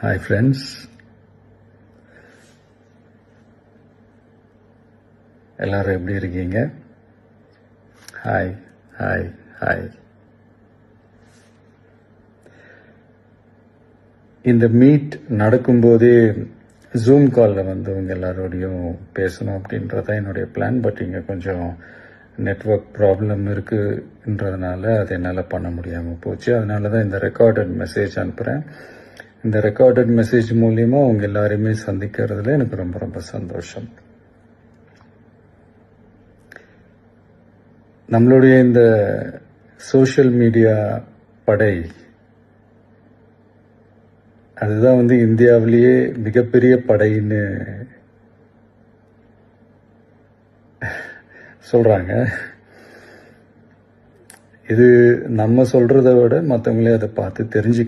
Hi friends, எல்லாரும் எப்படி இருக்கீங்க? Hi hi hi. இந்த மீட் நடக்கும்போதே ஜூம் காலில் வந்து உங்க எல்லாரோடையும் பேசணும் அப்படின்றதான் என்னுடைய பிளான். பட் இங்கே கொஞ்சம் நெட்வொர்க் ப்ராப்ளம் இருக்குன்றதுனால அது என்னால் பண்ண முடியாமல் போச்சு. அதனால தான் இந்த ரெக்கார்டட் மெசேஜ் அனுப்புகிறேன். இந்த ரெக்கார்டட் மெசேஜ் மூலியமா அவங்க எல்லாரையுமே சந்திக்கிறதுல எனக்கு ரொம்ப ரொம்ப சந்தோஷம். நம்மளுடைய இந்த சோஷியல் மீடியா படை அதுதான் வந்து இந்தியாவிலேயே மிகப்பெரிய படைன்னு சொல்றாங்க. இது நம்ம சொல்றதை விட மற்றவங்களே அதை பார்த்து தெரிஞ்சுக்க